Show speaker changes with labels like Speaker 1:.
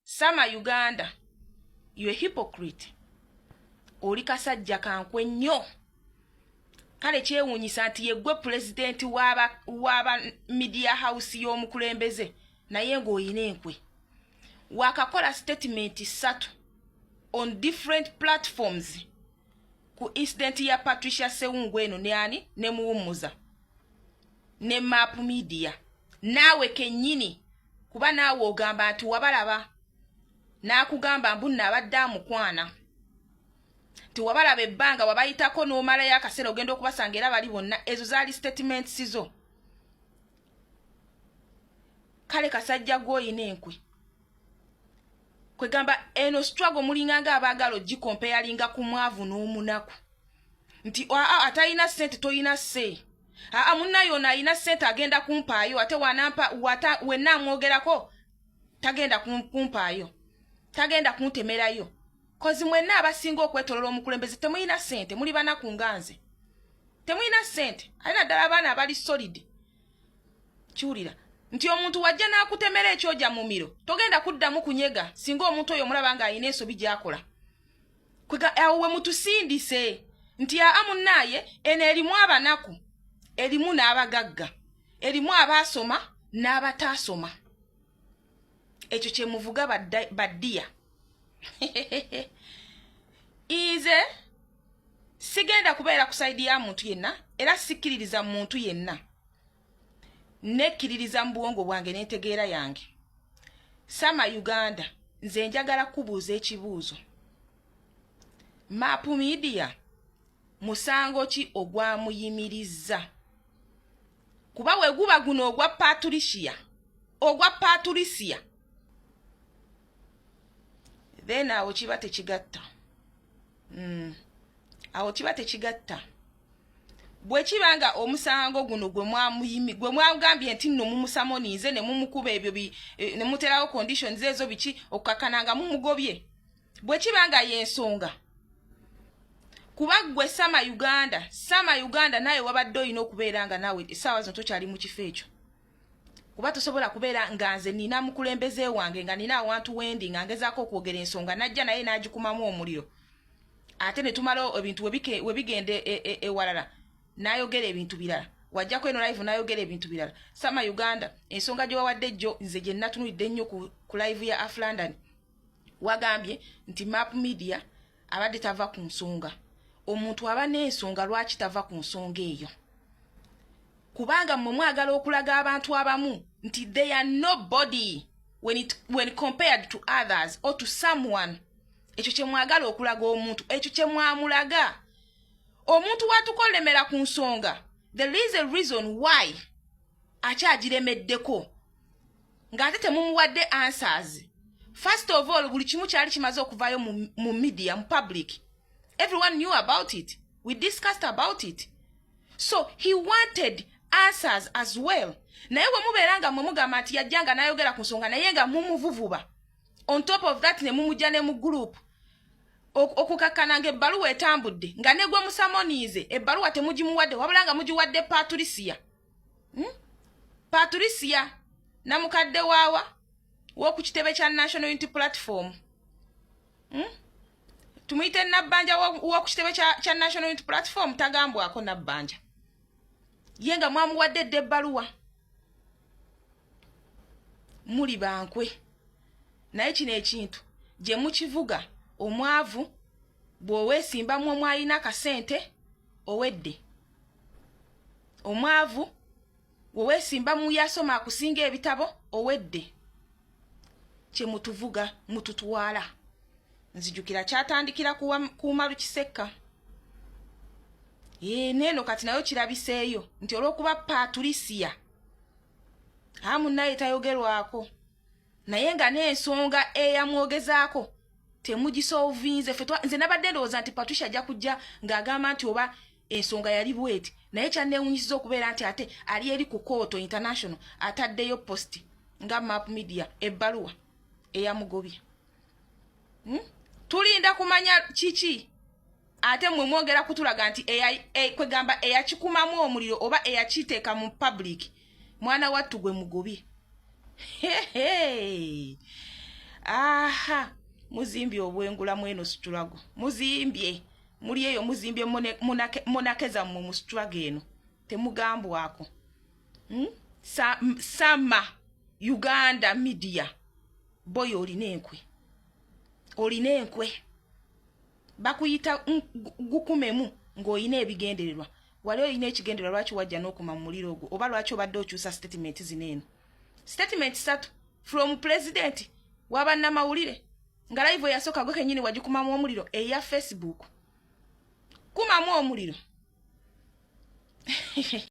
Speaker 1: Sama Uganda, you a hypocrite. Oli kasajja kankwe nnyo. Kale kyewuunyisa nti yeggwe president waba media house y'omukulembeze naye ng'oyina enkwe. Wakakola statement 3 on different platforms ku incident ya Patricia Sewungu eno ne ani ne Muwummuza ne Map Media. Nawe kennyini kuba naawe ogamba nti wabalaba n'akugamba mbunna abadde amukwana. Tiwabalaba ebbanga wabayitako n'omalayo akaseera ogenda okubasanga era bali bonna. Ezo zaali statements zo. Kale kasajja gw'oyina enkwe. Kwegamba eno struggle mulinganga abaagala ogikompayalinga ku mwavu n'omunaku. Nti atayina ssente toyina sse. Munna yona ayina ssente agenda kumpaayo ate wenna amwogerako tagenda kumpaayo. Tagenda kuntemerayo. Kozi mwenna abasinga okwetolola omukulembeze temuyina ssente muli banaku nganze. Temuyina ssente. Alina ddala abaana abali solid. Kiwulira. Nti omuntu wajja n'akutemera ekyoja mu miro. Togenda kuddamu kunyega singa omuntu oyo mulaba nga ayina ensobi gy'akola. Kwega awo we mutusindise. Nti munnaye eno erimu abanaku. Erimu n'abagagga. Erimu abaasoma n'abataasoma. Ekyo kye muvuga baddiya. Ize sigenda kubeera ku side ya muntu yenna era sikiririza muntu yenna. Nekkiririza mu bwongo bwange n'entegeera yange. Sama Uganda nze njagala kubuuza ekibuuzo. Map Media musango ki ogwamuyimirizza? Kuba we guba guno ogwa Patricia. Ogwa Patricia. Then awo kiba tekigatta. Awo kiba tekigatta. Bwe kibanga omusango guno gwe mwagambye nti nno mumusamonize ne mumukuba ebyo ne muterawo conditions ezo biki okakananga mumugobye. Bwe kibanga yensonga. Kuba gwe Sama Uganda naye wabadde oyina okubeera nga nawe essaawa zino tokyali mu kifo ekyo. Kuba tosobola kubeera nga nze nina mukulembeze wange nga nina awantu wendi nga ngezaako okwogera ensonga najja naye n'agikumamu omuliro. Ate ne tumala ebintu we bigende ewalala n'ayogera ebintu birala. Wajjako eno live n'ayogera ebintu birala. Sama Uganda ensonga gye wawadde jjo nze gye natunulidde ennyo ku live ya Aflandani. Wagambye nti Map Media abadde tava ku nsonga. Omuntu aba n'ensonga lwaki tava ku nsonga eyo? Kubanga mmwe mwagala okulaga abantu abamu nti they are nobody when compared to others or to someone. Ekyo kye mwagala okulaga omuntu, ekyo kye mwamulaga. Omuntu watukolemera ku nsonga. There is a reason why akyagiremeddeko. Ng'ate temumuwadde answers. First of all, buli kimu kyali kimaze okuvaayo mu media, mu public. Everyone knew about it. We discussed about it. So he wanted answers as well. Naye we mubeeranga mwe mugamba nti yajjanga n'ayogera ku nsonga naye nga mumuvuvuba. On top of that ne mumujja ne mu group. Okukakkananga ebbaluwa etambudde nga ne gwe musamoniize ebbaluwa temugimuwadde wabula nga mugiwadde Patricia. Patricia namukadde waawa w'oku kitebe kya National Unity Platform. Tumuyite Nabbanja w'oku kitebe kya National Unity Platform tagambwako Nabbanja. Ye nga mwamuwadde dde ebbaluwa. Muli bankwe. Naye kino ekintu gye mukivuga omwavu bw'oweesimbamu omwalina akasente owedde. Omwavu bw'oweesimbamu yasoma akusinga ebitabo owedde. Kye mutuvuga mututwala. Nzijukira kyatandikira kuuma Lukisekka. Neeno kati nayo kirabiseeyo nti olw'okuba Patricia munnaye tayogerwako. Naye nga n'ensonga eyamwogezaako temugisolvinze. Nze nabadde ndowooza nti Patricia ajja kujja ng'agamba nti oba ensonga yali bweti. Naye kyanneewunyisiza okubeera nti ate ali eri ku Kooto International ataddeyo post nga Map Media ebbaluwa eyamugobye. Tulinda kumanya kiki ate mwe mwogera kutulaga nti kwegamba eyakikumamu omuliro oba eyakiteeka mu public mwana wattu gwe mugobye. aha muzimbye obwengula mweno struggle muzimbye muri eyo muzimbye monakeza mu struggle eno temugambwako sama Uganda media boy olina enkwe bakuyita gukumemu ng'oyina ebigendererwa wali oyina ekigendererwa lwaki wajja n'okuma mu muliro ogwo oba lwaki obadde okyusa statement zineeno statement 3 from president wabannamawulire nga live yasooka gwe kennyini wagikumamu omuliro eya Facebook kumamu omuliro